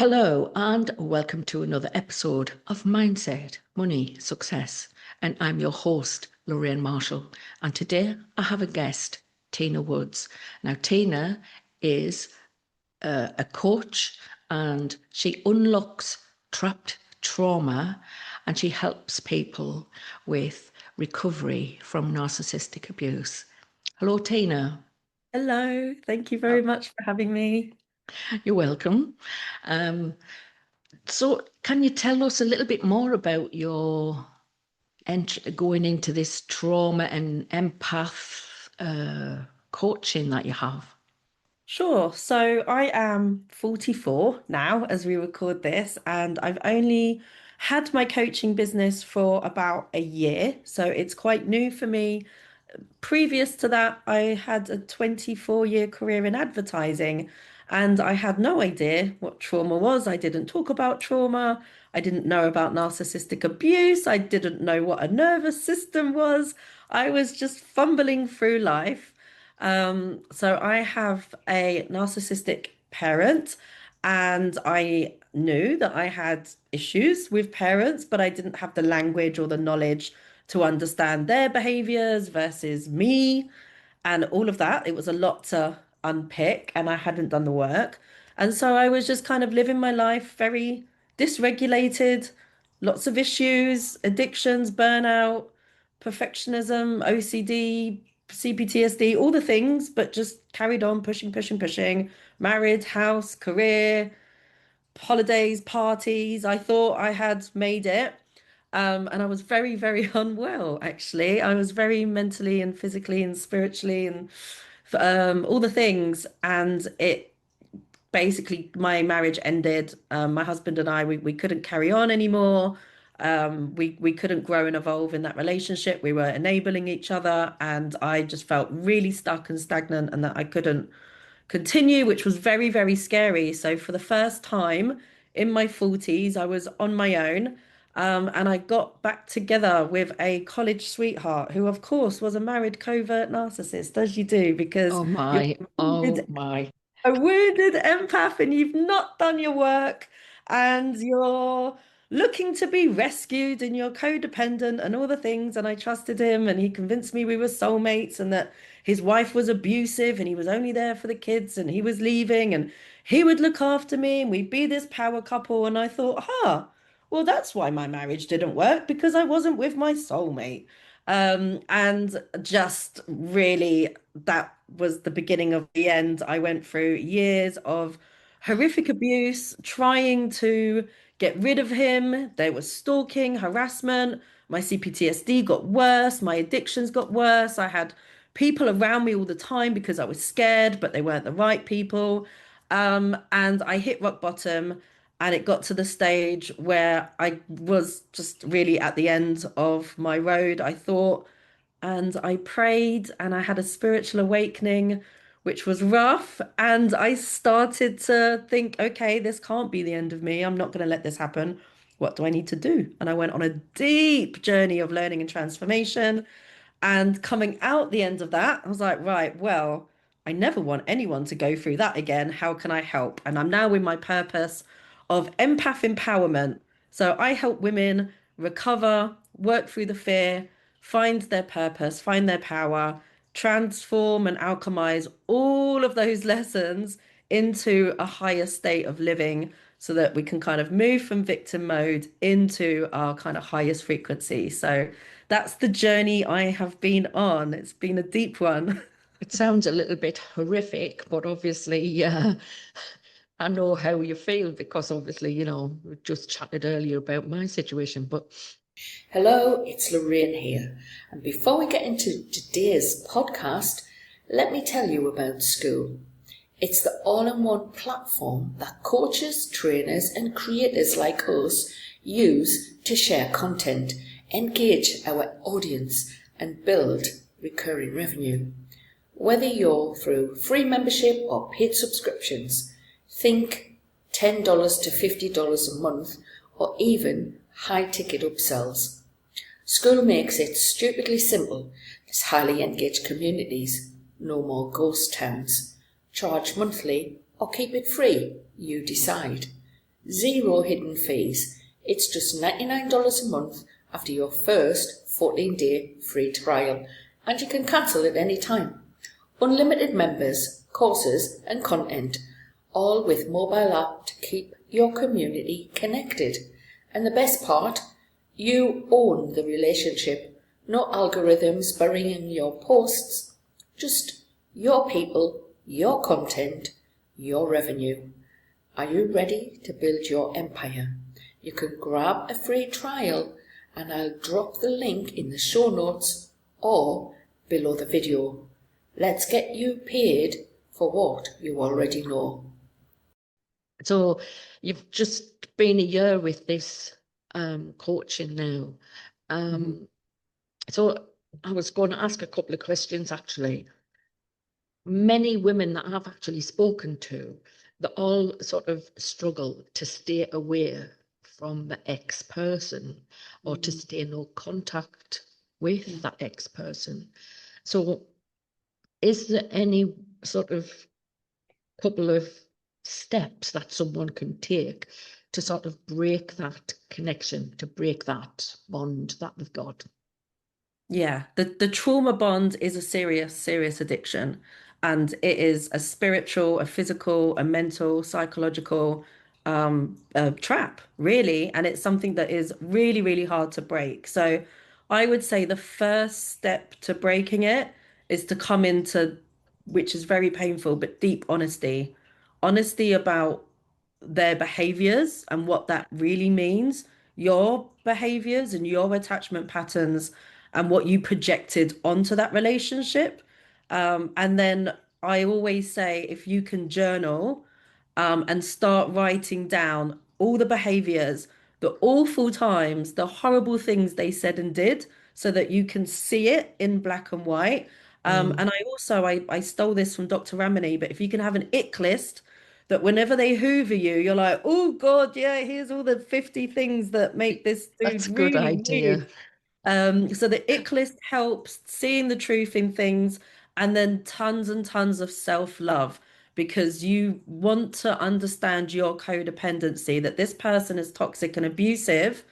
Hello, and welcome to another episode of Mindset, Money, Success. And I'm your host, Loraine Marshall. And today I have a guest, Tina Woods. Now, Tina is a coach and she unlocks trapped trauma and she helps people with recovery from narcissistic abuse. Hello, Tina. Hello, thank you very much for having me. You're welcome. Um, So, can you tell us a little bit more about your going into this trauma and empath coaching that you have? Sure. So I am 44 now as we record this, and I've only had my coaching business for about a year. So it's quite new for me. Previous to that, I had a 24-year career in advertising, and I had no idea what trauma was. I didn't talk about trauma. I didn't know about narcissistic abuse. I didn't know what a nervous system was. I was just fumbling through life. So I have a narcissistic parent, and I knew that I had issues with parents, but I didn't have the language or the knowledge to understand their behaviors versus me and all of that. It was a lot to unpick, and I hadn't done the work. And so I was just kind of living my life very dysregulated, lots of issues, addictions, burnout, perfectionism, OCD, CPTSD, all the things, but just carried on pushing, pushing, pushing. Married, house, career, holidays, parties. I thought I had made it. And I was very, very unwell, actually. I was very mentally and physically and spiritually and all the things. And it basically, my marriage ended. My husband and I, we couldn't carry on anymore. We couldn't grow and evolve in that relationship. We were enabling each other, and I just felt really stuck and stagnant, and that I couldn't continue, which was very, very scary. So for the first time in my 40s, I was on my own. And I got back together with a college sweetheart who, of course, was a married covert narcissist, as you do, because Oh you're my, oh wounded, my. a wounded empath and you've not done your work and you're looking to be rescued and you're codependent and all the things. And I trusted him and he convinced me we were soulmates and that his wife was abusive and he was only there for the kids and he was leaving and he would look after me and we'd be this power couple. And I thought, well, that's why my marriage didn't work because I wasn't with my soulmate. And just really, that was the beginning of the end. I went through years of horrific abuse, trying to get rid of him. There was stalking, harassment. My CPTSD got worse. My addictions got worse. I had people around me all the time because I was scared, but they weren't the right people. And I hit rock bottom. And it got to the stage where I was just really at the end of my road, I thought, and I prayed and I had a spiritual awakening, which was rough. And I started to think, okay, this can't be the end of me. I'm not going to let this happen. What do I need to do? And I went on a deep journey of learning and transformation. And coming out the end of that, I was like, right, well, I never want anyone to go through that again. How can I help? And I'm now in my purpose of empath empowerment. So I help women recover, work through the fear, find their purpose, find their power, transform and alchemize all of those lessons into a higher state of living so that we can kind of move from victim mode into our kind of highest frequency. So that's the journey I have been on. It's been a deep one. It sounds a little bit horrific, but obviously, I know how you feel because obviously, we just chatted earlier about my situation, but Hello, it's Loraine here. And before we get into today's podcast, let me tell you about school. It's the all-in-one platform that coaches, trainers and creators like us use to share content, engage our audience and build recurring revenue. Whether you're through free membership or paid subscriptions, think $10 to $50 a month or even high-ticket upsells. School makes it stupidly simple. There's highly engaged communities, no more ghost towns. Charge monthly or keep it free, you decide. Zero hidden fees. It's just $99 a month after your first 14-day free trial, and you can cancel at any time. Unlimited members, courses and content, all with mobile app to keep your community connected. And the best part, you own the relationship. No algorithms burying your posts, just your people, your content, your revenue. Are you ready to build your empire? You can grab a free trial and I'll drop the link in the show notes or below the video. Let's get you paid for what you already know. So you've just been a year with this coaching now. So I was going to ask a couple of questions actually. Many women that I've actually spoken to, they all sort of struggle to stay away from the ex-person or to stay in no contact with that ex-person. So is there any sort of couple of steps that someone can take to sort of break that connection, to break that bond that they've got? Yeah, the trauma bond is a serious addiction. And it is a spiritual, a physical, a mental, psychological trap, really. And it's something that is really, really hard to break. So I would say the first step to breaking it is to come into, which is very painful, but deep honesty. Honesty about their behaviors and what that really means, your behaviors and your attachment patterns and what you projected onto that relationship. And then I always say, if you can journal and start writing down all the behaviors, the awful times, the horrible things they said and did, so that you can see it in black and white. And I stole this from Dr. Ramani, but if you can have an ick list that whenever they hoover you, you're like, oh God, yeah, here's all the 50 things that make this That's dude a good really idea. weird. So the ick list helps seeing the truth in things, and then tons and tons of self-love, because you want to understand your codependency, that this person is toxic and abusive.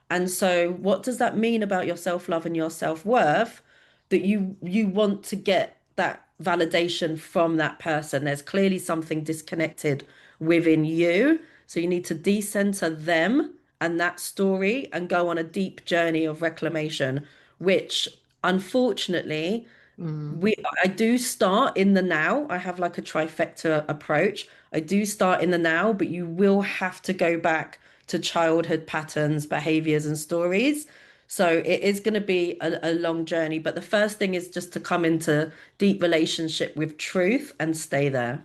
And so what does that mean about your self-love and your self-worth? That you want to get that validation from that person. There's clearly something disconnected within you. So you need to decenter them and that story and go on a deep journey of reclamation, which unfortunately I do start in the now. I have like a trifecta approach. I do start in the now, but you will have to go back to childhood patterns, behaviors, and stories. So it is going to be a long journey. But the first thing is just to come into deep relationship with truth and stay there.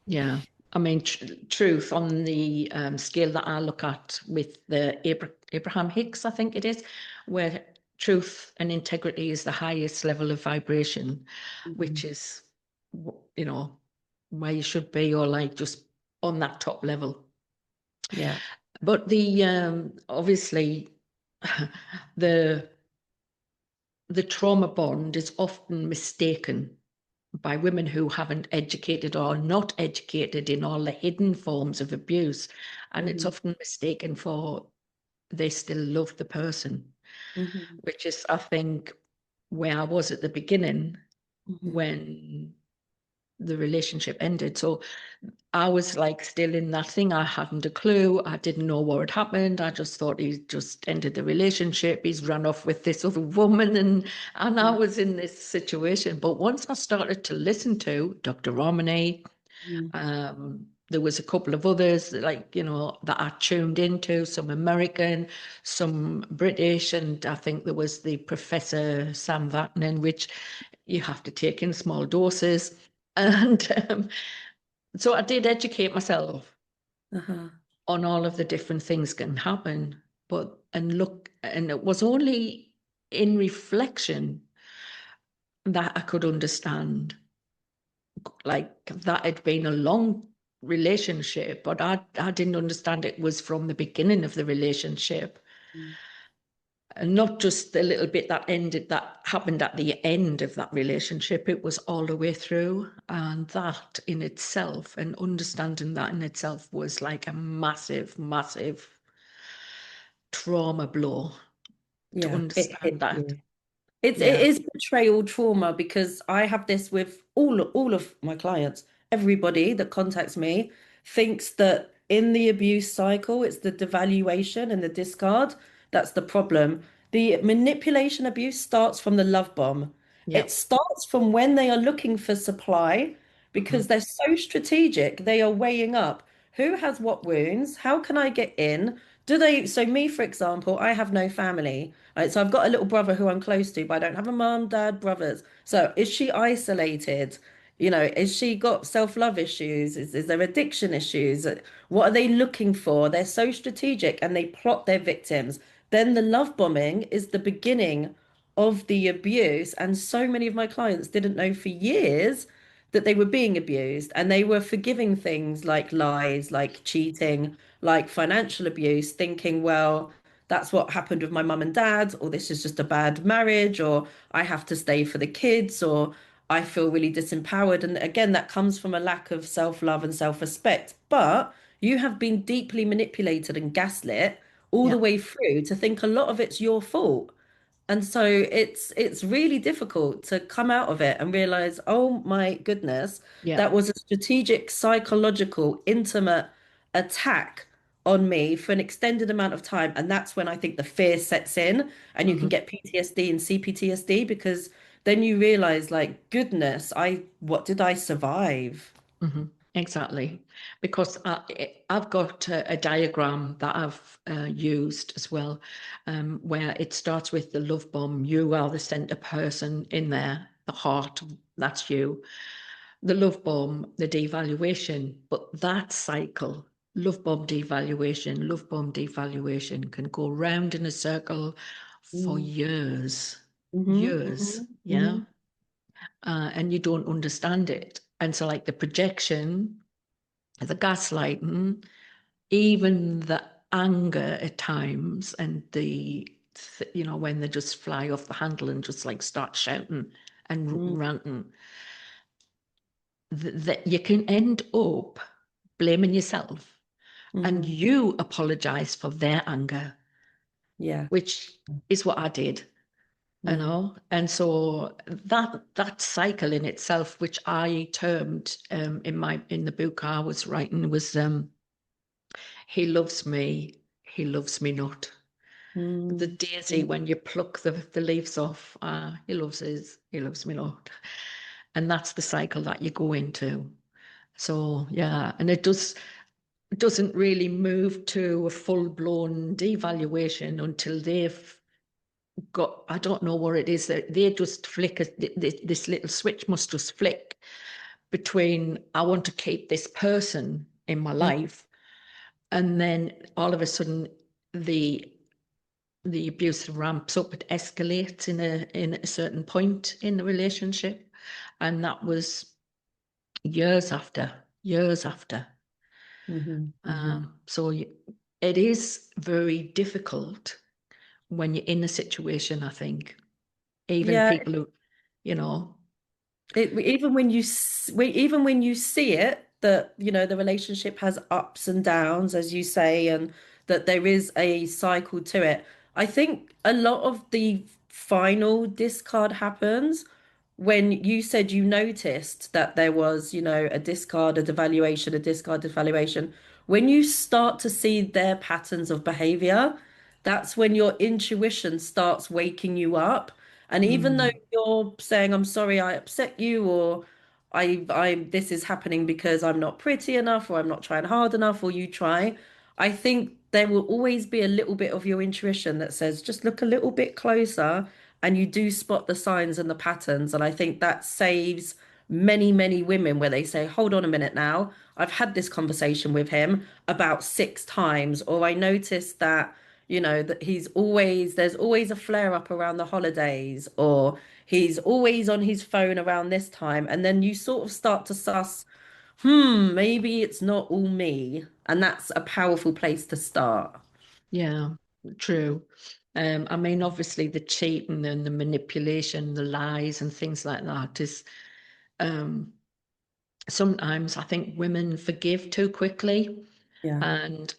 Yeah. I mean, truth on the scale that I look at with the Abraham Hicks, I think it is, where truth and integrity is the highest level of vibration, which is, you know, where you should be, or like just on that top level. Yeah. But the obviously the trauma bond is often mistaken by women who haven't educated or not educated in all the hidden forms of abuse. And it's often mistaken for they still love the person, which is, I think, where I was at the beginning when the relationship ended. So I was like still in that thing. I hadn't a clue. I didn't know what had happened. I just thought he just ended the relationship. He's run off with this other woman, and I was in this situation. But once I started to listen to Dr. Romney, there was a couple of others like, you know, that I tuned into, some American, some British, and I think there was the Professor Sam Vaknin, which you have to take in small doses. And so I did educate myself on all of the different things can happen, and it was only in reflection that I could understand, like, that had been a long relationship, but I didn't understand it was from the beginning of the relationship. And not just the little bit that happened at the end of that relationship, it was all the way through. And that in itself, and understanding that in itself, was like a massive, massive trauma blow to Yeah, it understand hit that. you. It Yeah. is betrayal trauma because I have this with all of my clients. Everybody that contacts me thinks that in the abuse cycle, it's the devaluation and the discard that's the problem. The manipulation abuse starts from the love bomb. It Yep. starts from when they are looking for supply Hmm. because they're so strategic. They are weighing up who has what wounds, how can I get in? Do they, so me, for example, I have no family. Right, so I've got a little brother who I'm close to, but I don't have a mum, dad, brothers. So is she isolated? You know, is she got self-love issues? Is there addiction issues? What are they looking for? They're so strategic and they plot their victims. Then the love bombing is the beginning of the abuse. And so many of my clients didn't know for years that they were being abused and they were forgiving things like lies, like cheating, like financial abuse, thinking, well, that's what happened with my mum and dad, or this is just a bad marriage, or I have to stay for the kids, or I feel really disempowered. And again, that comes from a lack of self-love and self-respect. But you have been deeply manipulated and gaslit all the Yeah. way through to think a lot of it's your fault. And so it's really difficult to come out of it and realize, oh my goodness, Yeah. that was a strategic, psychological, intimate attack on me for an extended amount of time. And that's when I think the fear sets in and you can Hmm. get PTSD and CPTSD because then you realize, like, goodness, what did I survive? Hmm. Exactly. Because I've got a diagram that I've used as well, where it starts with the love bomb. You are the center person in there, the heart, that's you. The love bomb, the devaluation. But that cycle, love bomb devaluation, can go round in a circle for Mm-hmm, years, years. mm-hmm, Yeah. And you don't understand it. And so, like the projection, the gaslighting, even the anger at times, and when they just fly off the handle and just like start shouting and mm-hmm, ranting, that you can end up blaming yourself, and mm-hmm. you apologize for their anger, Yeah. which is what I did. Mm, And so that cycle in itself, which I termed, in the book I was writing, was he loves me, he loves me not. The mm, daisy, mm. when you pluck the leaves off, he loves me not. And that's the cycle that you go into. So yeah, and it doesn't really move to a full-blown devaluation until they've got, I don't know what it is, that they just flick this little switch must just flick between, I want to keep this person in my Mm, life, and then all of a sudden the the abuse ramps up, it escalates in a certain point in the relationship. And that was years after. mhm, mhm. So it is very difficult when you're in a situation, I think. Even Yeah, people who, you know, even when even when you see it, that the relationship has ups and downs, as you say, and that there is a cycle to it. I think a lot of the final discard happens when you said you noticed that there was, a discard, a devaluation, a discard, devaluation. When you start to see their patterns of behavior, that's when your intuition starts waking you up. And even though mm, you're saying, I'm sorry I upset you, or this is happening because I'm not pretty enough, or I'm not trying hard enough, or you try, I think there will always be a little bit of your intuition that says, just look a little bit closer, and you do spot the signs and the patterns. And I think that saves many, many women where they say, hold on a minute now, I've had this conversation with him about 6 times, or I noticed that that there's always a flare up around the holidays, or he's always on his phone around this time. And then you sort of start to suss, maybe it's not all me. And that's a powerful place to start. yeah, true. I mean, obviously the cheating and the manipulation, the lies and things like that is um, sometimes I think women forgive too quickly. Yeah. And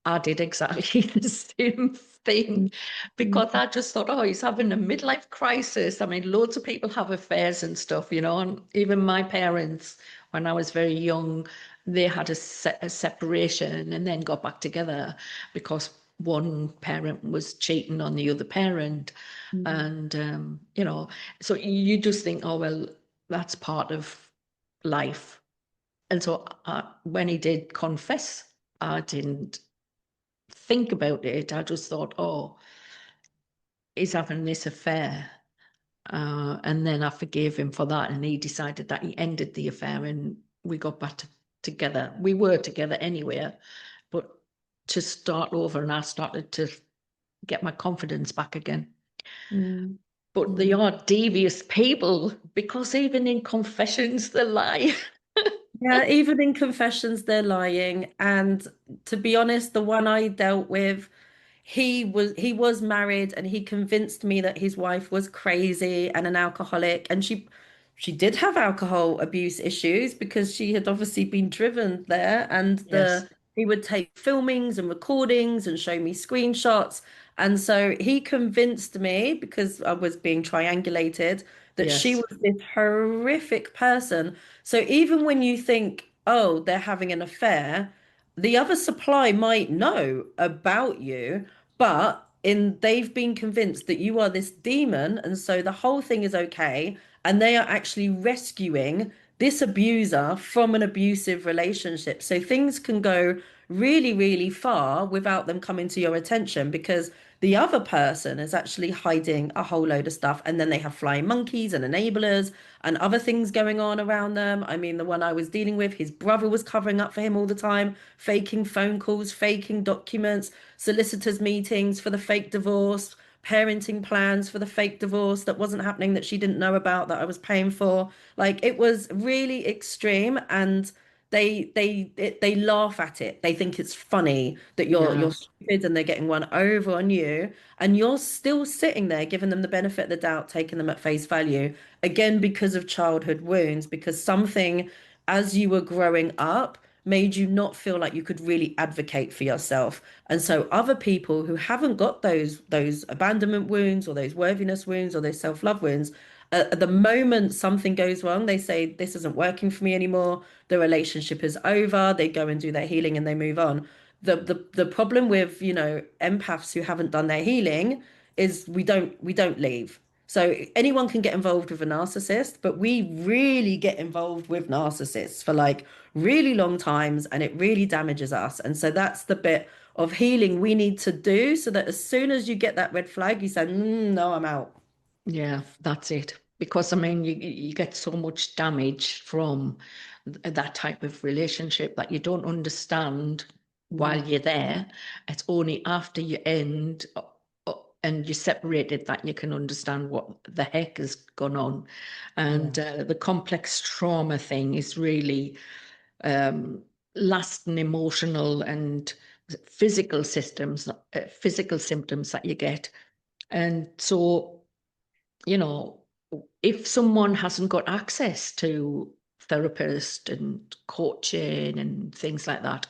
I did exactly the same thing because Mm. I just thought, oh, he's having a midlife crisis. I mean, loads of people have affairs and stuff, you know, and even my parents, when I was very young, they had a separation and then got back together because one parent was cheating on the other parent. Mm. And, you know, so you just think, oh, well, that's part of life. And so when he did confess, I didn't think about it. I just thought, oh, he's having this affair. And then I forgave him for that. And he decided that he ended the affair and we got back together. We were together anyway, but to start over and I started to get my confidence back again. Mm. But they Mm. are devious people because even in confessions, they lie. Yeah, even in confessions, they're lying. And to be honest, the one I dealt with, he was married and he convinced me that his wife was crazy and an alcoholic. And she did have alcohol abuse issues because she had obviously been driven there. And Yes, he would take filmings and recordings and show me screenshots. And so he convinced me, because I was being triangulated, that she yes, was this horrific person. So even when you think, oh, they're having an affair, the other supply might know about you, but they've been convinced that you are this demon, and so the whole thing is okay, and they are actually rescuing this abuser from an abusive relationship. So things can go really, really far without them coming to your attention because the other person is actually hiding a whole load of stuff, and then they have flying monkeys and enablers and other things going on around them. I mean, the one I was dealing with, his brother was covering up for him all the time, faking phone calls, faking documents, solicitors' meetings for the fake divorce, parenting plans for the fake divorce that wasn't happening, that she didn't know about, that I was paying for. Like, it was really extreme, and they laugh at it. They think it's funny that yeah, you're stupid and they're getting one over on you, and you're still sitting there giving them the benefit of the doubt, taking them at face value, again because of childhood wounds, because something as you were growing up made you not feel like you could really advocate for yourself. And so other people who haven't got those abandonment wounds or those worthiness wounds or those self-love wounds, at the moment something goes wrong, they say, this isn't working for me anymore. The relationship is over. They go and do their healing and they move on. The problem with, empaths who haven't done their healing is we don't leave. So anyone can get involved with a narcissist, but we really get involved with narcissists for like really long times, and it really damages us. And so that's the bit of healing we need to do, so that as soon as you get that red flag, you say, no, I'm out. yeah, that's it. Because I mean, you get so much damage from that type of relationship that you don't understand while Mm. you're there. It's only after you end and you're separated that you can understand what the heck has gone on. Yeah. And the complex trauma thing is really um, lasting emotional and physical symptoms that you get. And so, you know, if someone hasn't got access to therapist and coaching and things like that,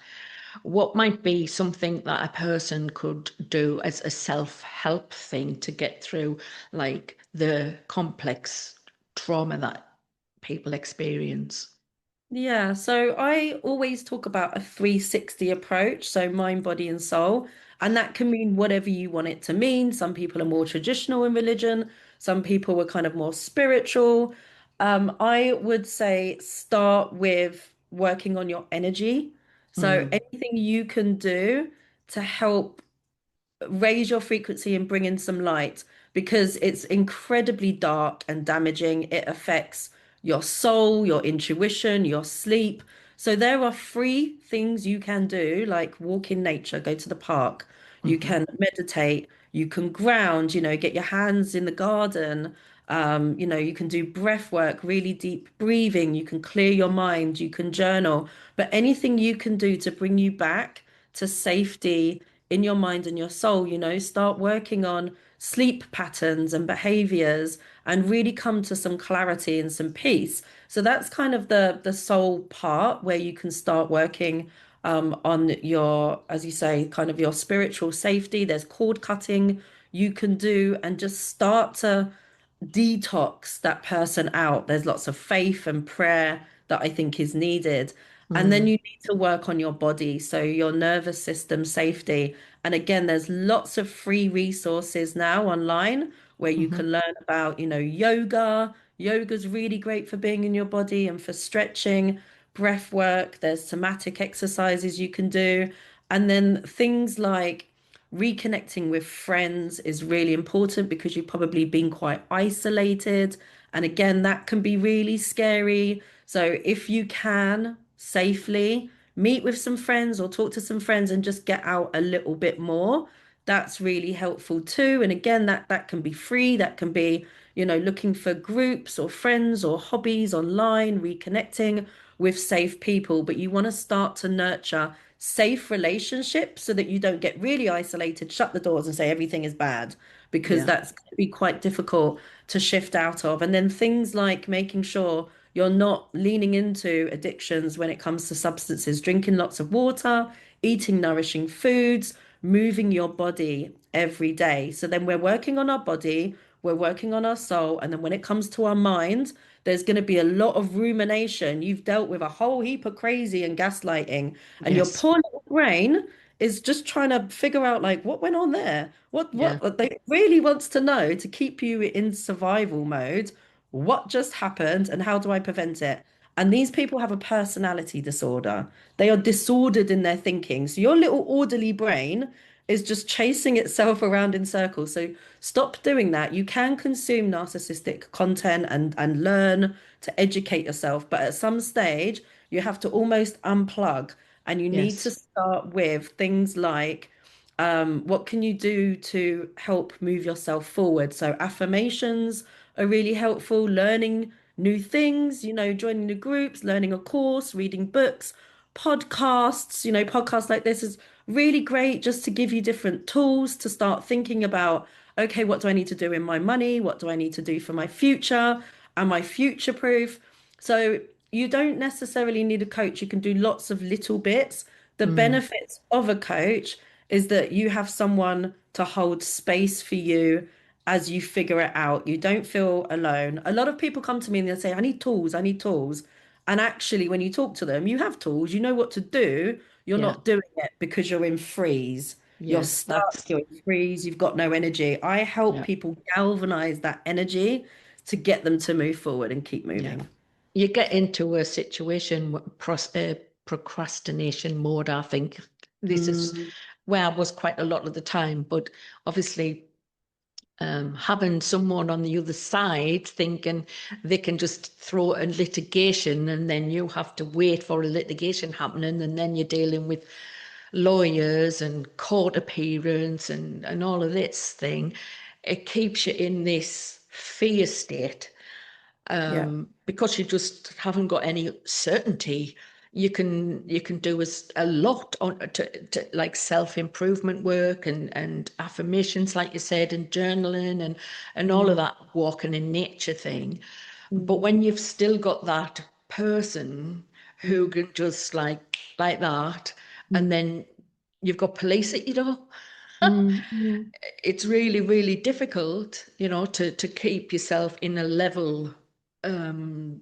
what might be something that a person could do as a self-help thing to get through like the complex trauma that people experience? Yeah, so I always talk about a 360 approach, so mind, body, and soul. And that can mean whatever you want it to mean. Some people are more traditional in religion, some people are kind of more spiritual. I would say start with working on your energy. So Mm, anything you can do to help raise your frequency and bring in some light, because it's incredibly dark and damaging. It affects your soul, your intuition, your sleep. So there are free things you can do, like walk in nature, go to the park. You mhm. can meditate, you can ground, get your hands in the garden. You can do breath work, really deep breathing. You can clear your mind, you can journal, but anything you can do to bring you back to safety in your mind and your soul, start working on sleep patterns and behaviors and really come to some clarity and some peace. So that's kind of the soul part where you can start working on your, as you say, kind of your spiritual safety. There's cord cutting you can do and just start to detox that person out. There's lots of faith and prayer that I think is needed. And then Mm. you need to work on your body, so your nervous system safety. And again, there's lots of free resources now online where you Hmm. can learn about, yoga. Yoga's really great for being in your body and for stretching, breath work. There's somatic exercises you can do. And then things like reconnecting with friends is really important because you've probably been quite isolated. And again, that can be really scary. So if you can safely meet with some friends or talk to some friends and just get out a little bit more, that's really helpful too. And again, that can be free. That can be, looking for groups or friends or hobbies online, reconnecting with safe people. But you want to start to nurture safe relationships so that you don't get really isolated, shut the doors and say everything is bad, because Yeah. that's going to be quite difficult to shift out of. And then things like making sure you're not leaning into addictions when it comes to substances, drinking lots of water, eating nourishing foods, moving your body every day. So then we're working on our body, we're working on our soul, and then when it comes to our mind, there's going to be a lot of rumination. You've dealt with a whole heap of crazy and gaslighting, and your Yes. poor little brain is just trying to figure out like what went on there. Yeah. What they really wants to know to keep you in survival mode. What just happened and how do I prevent it? And these people have a personality disorder. They are disordered in their thinking. So your little orderly brain is just chasing itself around in circles. So stop doing that. You can consume narcissistic content and learn to educate yourself, but at some stage, you have to almost unplug and you need to Yes. start with things like what can you do to help move yourself forward? So affirmations are really helpful, learning new things, joining the groups, learning a course, reading books, podcasts, podcasts like this is really great just to give you different tools to start thinking about, okay, what do I need to do in my money? What do I need to do for my future? Am I future proof? So you don't necessarily need a coach. You can do lots of little bits. The Mm. benefits of a coach is that you have someone to hold space for you as you figure it out. You don't feel alone. A lot of people come to me and they'll say, I need tools, I need tools. And actually, when you talk to them, you have tools, you know what to do. You're Yeah. not doing it because you're in freeze. You're Yeah. stuck, That's, you're in freeze, you've got no energy. I help yeah. people galvanize that energy to get them to move forward and keep Yeah. moving. You get into a situation, procrastination mode, I think. This is Mm, where I was quite a lot of the time, but obviously having someone on the other side thinking they can just throw a litigation and then you have to wait for a litigation happening and then you're dealing with lawyers and court appearance and all of this thing, it keeps you in this fear state yeah. because you just haven't got any certainty. You can do a lot on to like self-improvement work and affirmations, like you said, and journaling and all of Mm, that walking in nature thing. But mm, when you've still got that person who mm, can just like that, and mm, then you've got police at your door, mm, mm, it's really, really difficult, to keep yourself in a level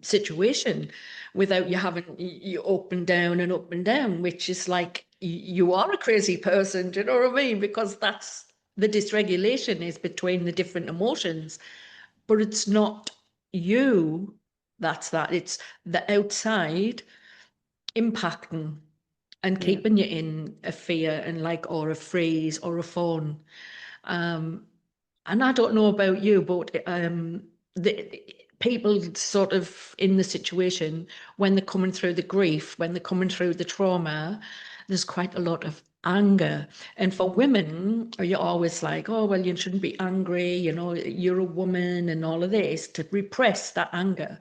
situation without you having you up and down, which is like you are a crazy person. Do you know what I mean? Because that's the dysregulation is between the different emotions, but it's not you. It's the outside impacting and yeah. keeping you in a fear and or a freeze or a fawn. Um, and I don't know about you, but the people sort of in the situation when they're coming through the grief, when they're coming through the trauma, there's quite a lot of anger. And for Mm, women, you're always like, oh, well, you shouldn't be angry, you're a woman and all of this to repress that anger.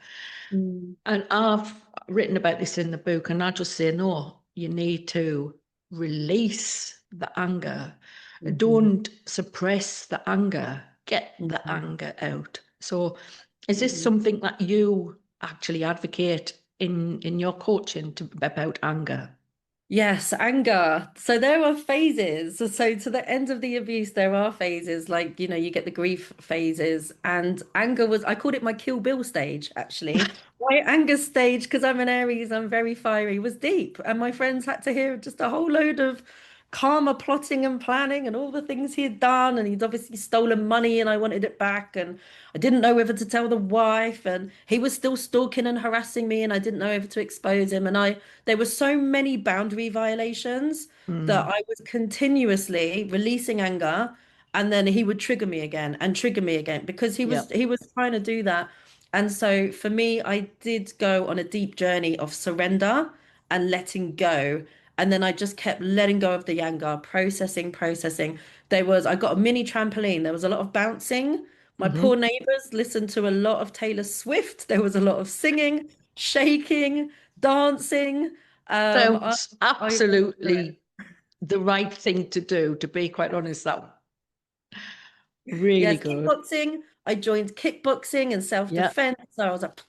mm, And I've written about this in the book, and I just say, no, you need to release the anger. Mhm. Don't suppress the anger. Get the Mhm. anger out. So is this Mhm. something that you actually advocate in your coaching about anger? Yes, anger. So there are phases. So to the end of the abuse, there are phases like, you get the grief phases. And anger was, I called it my Kill Bill stage, actually. My anger stage, because I'm an Aries, I'm very fiery, was deep. And my friends had to hear just a whole load of karma plotting and planning and all the things he had done. And he'd obviously stolen money and I wanted it back. And I didn't know whether to tell the wife. And he was still stalking and harassing me and I didn't know whether to expose him. And there were so many boundary violations that Mm, I was continuously releasing anger, and then he would trigger me again because he yeah. was he was trying to do that. And so for me, I did go on a deep journey of surrender and letting go. And then I just kept letting go of the anger, processing. I got a mini trampoline. There was a lot of bouncing. My Hmm. poor neighbors listened to a lot of Taylor Swift. There was a lot of singing, shaking, dancing. Um, I, Sounds I went through it. absolutely the right thing to do, to be quite honest. That really Yes, good. kickboxing. I joined kickboxing and Yeah. self-defense. So I was like,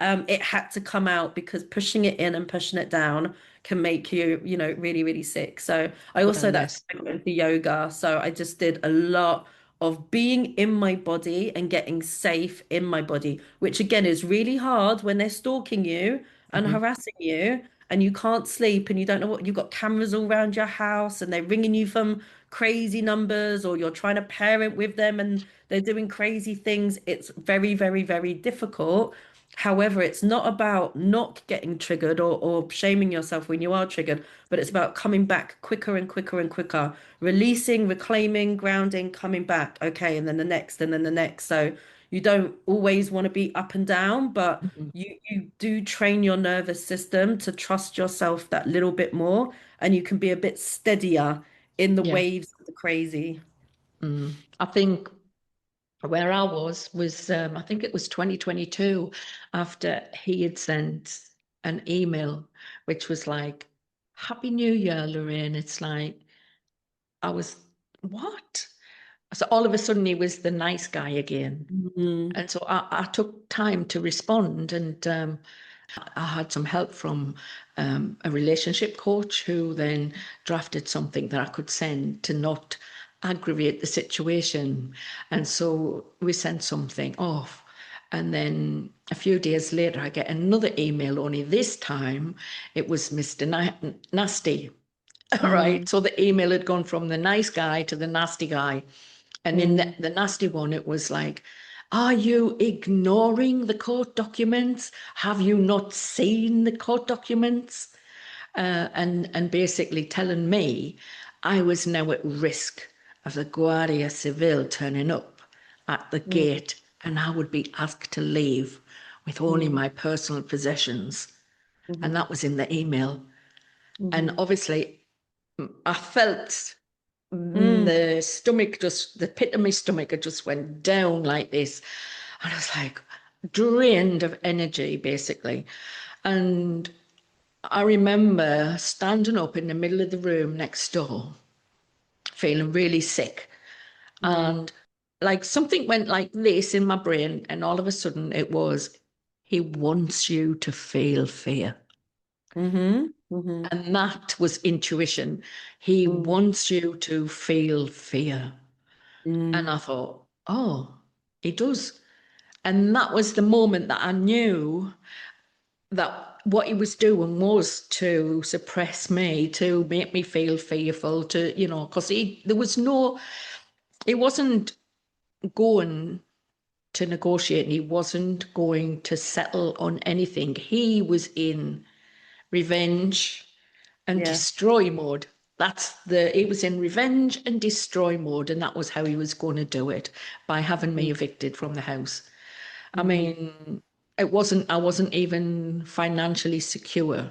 it had to come out because pushing it in and pushing it down can make you, really, really sick. So Well, that's yes. why I got into yoga. So I just did a lot of being in my body and getting safe in my body, which again is really hard when they're stalking you and Hmm. harassing you and you can't sleep and you don't know what you've got cameras all around your house and they're ringing you from crazy numbers or you're trying to parent with them and they're doing crazy things. It's very, very, very difficult. However, it's not about not getting triggered or shaming yourself when you are triggered, but it's about coming back quicker and quicker and quicker, releasing, reclaiming, grounding, coming back. Okay, and then the next, and then the next. So you don't always want to be up and down, but Hmm. you do train your nervous system to trust yourself that little bit more, and you can be a bit steadier in the Yeah. waves of the crazy. I think where I was I think it was 2022 after he had sent an email which was like, Happy New Year, Loraine. It's like I was, what? So all of a sudden he was the nice guy again. Mm, And so I took time to respond, and I had some help from a relationship coach who then drafted something that I could send to not aggravate the situation. And so we sent something off. And then a few days later, I get another email, only this time it was Mr. Nasty. mm, Right. So the email had gone from the nice guy to the nasty guy. And in mm, the nasty one, it was like, are you ignoring the court documents? Have you not seen the court documents? And basically telling me I was now at risk of the Guardia Civil turning up at the mm, gate and I would be asked to leave with only mm, my personal possessions. And mhm, that was in the email. And mhm. obviously, I felt Mm, the stomach just, the pit of my stomach, it just went down like this. And I was like drained of energy, basically. And I remember standing up in the middle of the room next door, feeling really sick. mm, And like something went like this in my brain. And all of a sudden it was, he wants you to feel fear. mhm, mhm, And that was intuition. He mm, wants you to feel fear. And mm, I thought, oh, he does. And that was the moment that I knew that what he was doing was to suppress me, to make me feel fearful, to, because there was no, he wasn't going to negotiate and he wasn't going to settle on anything. He was in revenge and yeah. destroy mode. He was in revenge and destroy mode, and that was how he was going to do it, by having me Mm, evicted from the house. I mhm, mean, I wasn't even financially secure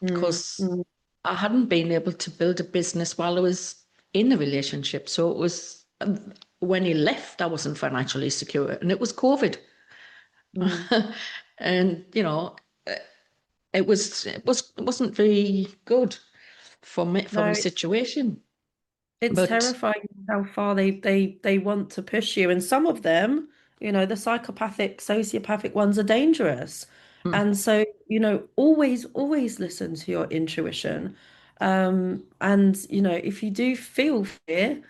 mm, because mm, I hadn't been able to build a business while I was in the relationship. So it was, when he left, I wasn't financially secure, and it was COVID. mm, And it wasn't very good. from No, a situation. it's But terrifying how far they want to push you. And some of them, the psychopathic, sociopathic ones are dangerous. mm, And so, always listen to your intuition. And if you do feel fear,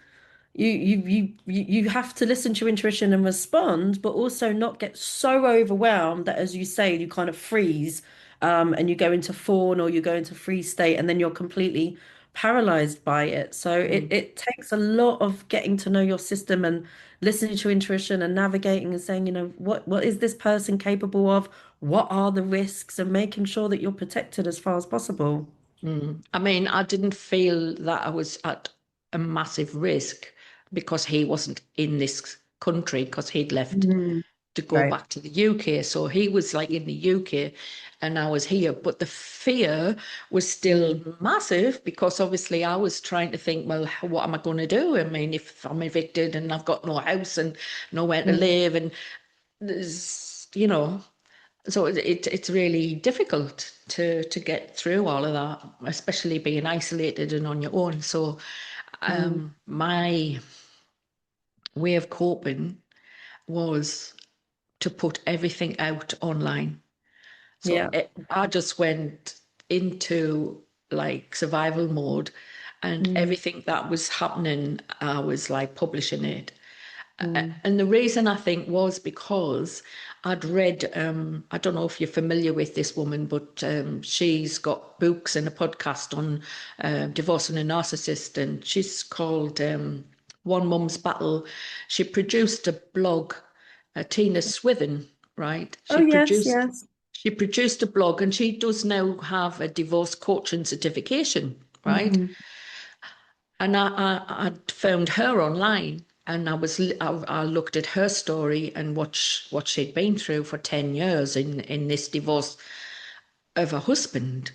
you have to listen to your intuition and respond, but also not get so overwhelmed that, as you say, you kind of freeze, and you go into fawn or you go into freeze state, and then you're completely paralyzed by it. So mm, it takes a lot of getting to know your system and listening to your intuition and navigating and saying, what is this person capable of? What are the risks? And making sure that you're protected as far as possible. I mean, I didn't feel that I was at a massive risk because he wasn't in this country, because he'd left Mm, to go right. back to the UK. So he was like in the UK and I was here. But the fear was still Mm, massive because obviously I was trying to think, well, what am I going to do? I mean, if I'm evicted and I've got no house and nowhere to mm, live, and there's, so it's really difficult to get through all of that, especially being isolated and on your own. So mm. my way of coping was to put everything out online. So Yeah. I just went into like survival mode, and Mm, everything that was happening, I was like publishing it. mm. And the reason I think was because I'd read, I don't know if you're familiar with this woman, but she's got books and a podcast on divorcing a narcissist, and she's called One Mum's Battle. She produced a blog, Tina Swithin, right? Oh, yes, yes. She produced a blog, and she does now have a divorce coaching certification, right? Hmm. And I'd found her online, and I looked at her story and what she'd been through for 10 years in this divorce of her husband.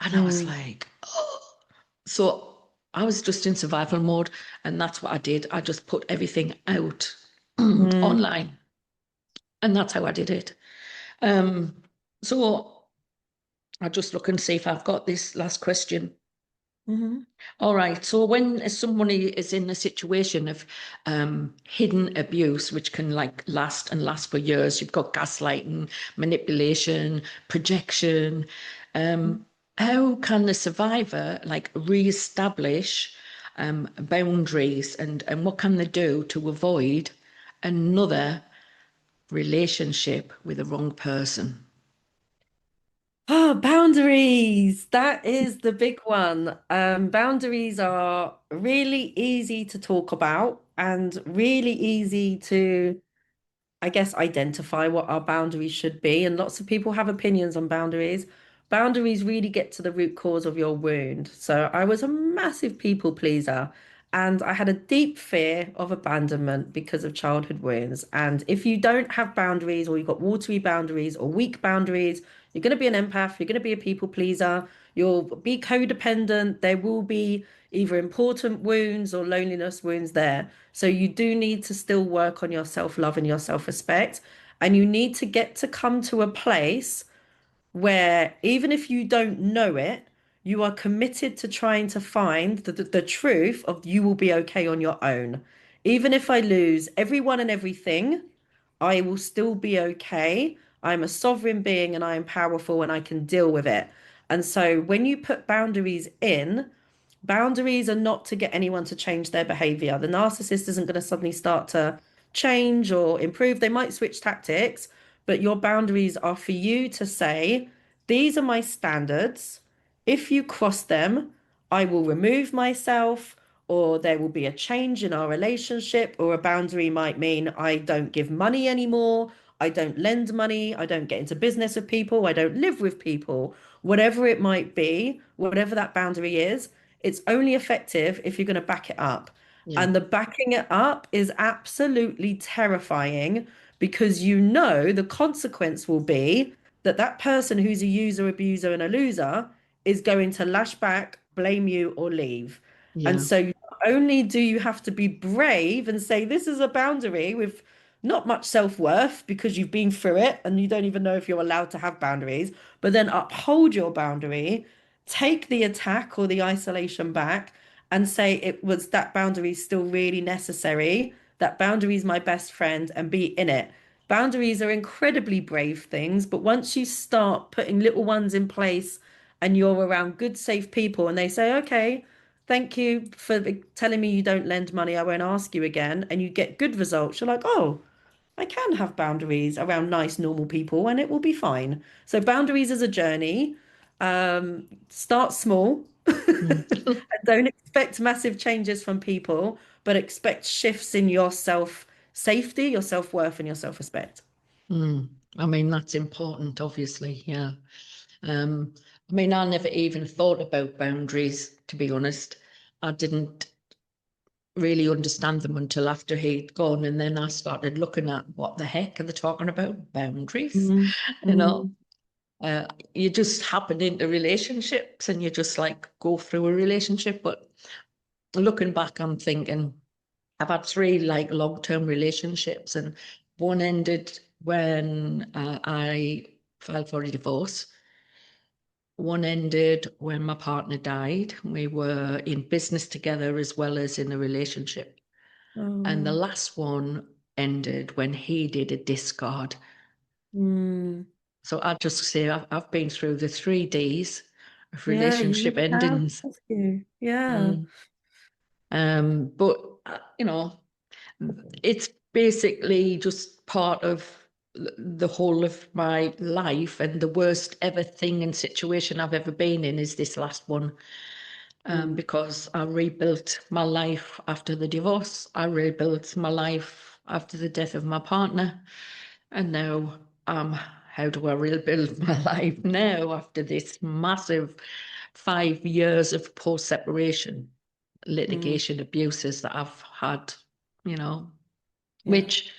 And I was Mm, like, so I was just in survival mode, and that's what I did. I just put everything out mm, online, and that's how I did it. Um, so I'll just look and see if I've got this last question. hmm. All right. So when somebody is in a situation of hidden abuse, which can like last and last for years, you've got gaslighting, manipulation, projection. Um, how can the survivor like reestablish boundaries, and what can they do to avoid another relationship with the wrong person? Oh, boundaries. That is the big one. Boundaries are really easy to talk about and really easy to, I guess, identify what our boundaries should be. And lots of people have opinions on boundaries. Boundaries really get to the root cause of your wound. So I was a massive people pleaser, and I had a deep fear of abandonment because of childhood wounds. And if you don't have boundaries, or you've got watery boundaries or weak boundaries, you're going to be an empath, you're going to be a people pleaser, you'll be codependent. There will be either important wounds or loneliness wounds there. So you do need to still work on your self-love and your self-respect. And you need to get to come to a place where even if you don't know it, you are committed to trying to find the truth of you will be okay on your own. Even if I lose everyone and everything, I will still be okay. I'm a sovereign being and I am powerful and I can deal with it. And so when you put boundaries in, boundaries are not to get anyone to change their behavior. The narcissist isn't going to suddenly start to change or improve. They might switch tactics, but your boundaries are for you to say, these are my standards. If you cross them, I will remove myself, or there will be a change in our relationship, or a boundary might mean I don't give money anymore. I don't lend money. I don't get into business with people. I don't live with people. Whatever it might be, whatever that boundary is, it's only effective if you're going to back it up. Yeah. And the backing it up is absolutely terrifying because you know the consequence will be that that person who's a user, abuser, and a loser is going to lash back, blame you, or leave. And Yeah. so not only do you have to be brave and say, this is a boundary with not much self-worth because you've been through it and you don't even know if you're allowed to have boundaries, but then uphold your boundary take the attack or the isolation back and say it was that boundary still really necessary, that boundary is my best friend, and be in it. Boundaries are incredibly brave things, but once you start putting little ones in place and you're around good, safe people and they say, okay, thank you for telling me you don't lend money, I won't ask you again, and you get good results, you're like, oh, I can have boundaries around nice, normal people and it will be fine. So boundaries is a journey. Start small. Mm. And don't expect massive changes from people, but expect shifts in your self safety, your self-worth, and your self-respect. Mm. I mean, that's important, obviously. Yeah. Um, I mean, I never even thought about boundaries, to be honest. I didn't really understand them until after he'd gone, and then I started looking at what the heck are they talking about? Boundaries, Mm, you know. mm, Uh, you just happen into relationships and you just like go through a relationship. But looking back, I'm thinking I've had three like long-term relationships, and one ended when I filed for a divorce. One ended when my partner died. We were in business together as well as in a relationship. And the oh, last one ended when he did a discard. mm. So I just say I've been through the 3 Ds of Yeah, you relationship really have. endings. Thank you. Yeah. Mm. But you know, it's basically just part of the whole of my life, and the worst ever thing and situation I've ever been in is this last one. Mm, Because I rebuilt my life after the divorce. I rebuilt my life after the death of my partner. And now, how do I rebuild my life now after this massive 5 years of post-separation mm, litigation abuses that I've had, you know, yeah. which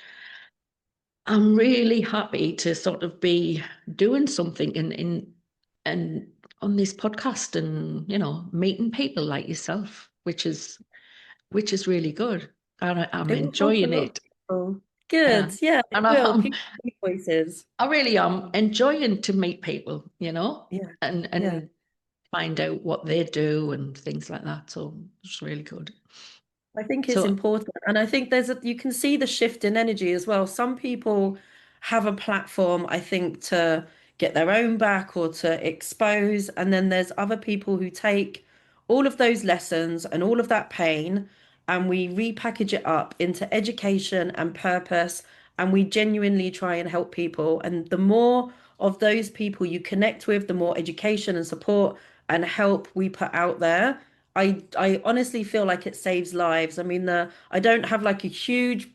I'm really happy to sort of be doing something and on this podcast, and meeting people like yourself, which is really good. And I'm It will help a enjoying lot of it. people. Yeah. Good. Yeah, it And will. People need voices. I really am enjoying to meet people, Yeah. and Yeah. find out what they do and things like that. So it's really good. I think it's So important. And I think you can see the shift in energy as well. Some people have a platform, I think, to get their own back or to expose. And then there's other people who take all of those lessons and all of that pain and we repackage it up into education and purpose. And we genuinely try and help people. And the more of those people you connect with, the more education and support and help we put out there. I honestly feel like it saves lives. I mean, I don't have like a huge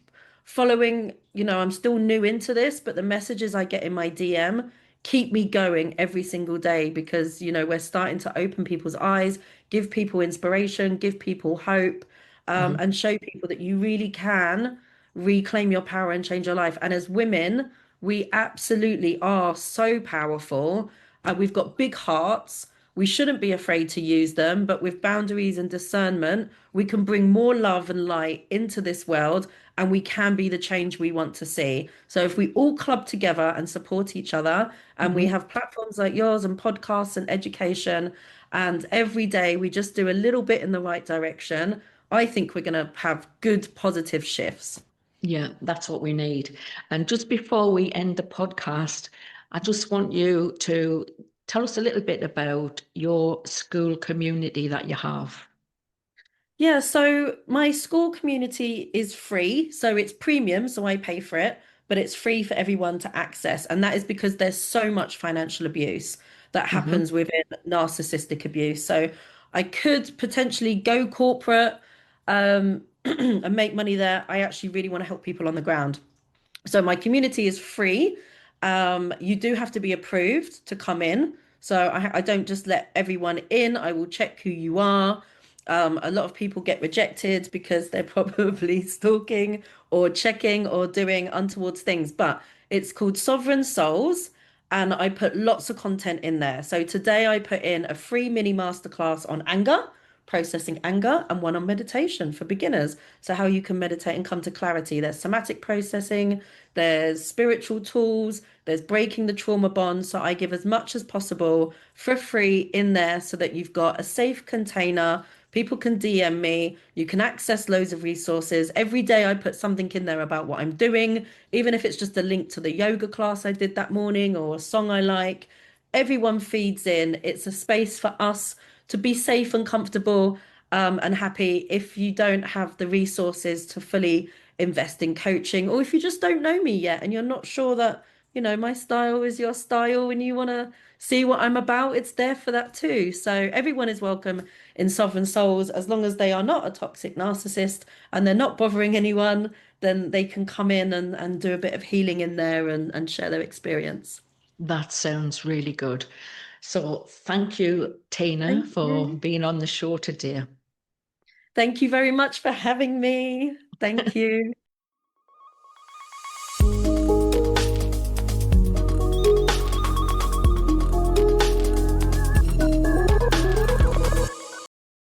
following, I'm still new into this, but the messages I get in my DM keep me going every single day because, we're starting to open people's eyes, give people inspiration, give people hope, mhm. and show people that you really can reclaim your power and change your life. And as women, we absolutely are so powerful. We've got big hearts. We shouldn't be afraid to use them, but with boundaries and discernment, we can bring more love and light into this world and we can be the change we want to see. So if we all club together and support each other, and we Mhm. have platforms like yours and podcasts and education, and every day we just do a little bit in the right direction, I think we're going to have good, positive shifts. Yeah, that's what we need. And just before we end the podcast, I just want you to tell us a little bit about your school community that you have. Yeah, so my school community is free. So it's premium, so I pay for it, but it's free for everyone to access. And that is because there's so much financial abuse that Hmm. happens within narcissistic abuse. So I could potentially go corporate, and make money there. I actually really want to help people on the ground. So my community is free. You do have to be approved to come in. So I don't just let everyone in. I will check who you are. A lot of people get rejected because they're probably stalking or checking or doing untoward things. But it's called Sovereign Souls, and I put lots of content in there. So today I put in a free mini masterclass on anger, processing anger, and one on meditation for beginners. So how you can meditate and come to clarity. There's somatic processing, there's spiritual tools, there's breaking the trauma bond. So I give as much as possible for free in there so that you've got a safe container. People can DM me. You can access loads of resources. Every day I put something in there about what I'm doing, even if it's just a link to the yoga class I did that morning or a song I like. Everyone feeds in. It's a space for us to be safe and comfortable, and happy. If you don't have the resources to fully invest in coaching, or if you just don't know me yet and you're not sure that, my style is your style and you want to see what I'm about, it's there for that too. So everyone is welcome in Sovereign Souls, as long as they are not a toxic narcissist and they're not bothering anyone, then they can come in and do a bit of healing in there and share their experience. That sounds really good. So thank you, Tina, Thank for you. being on the show today. Thank you very much for having me. Thank you.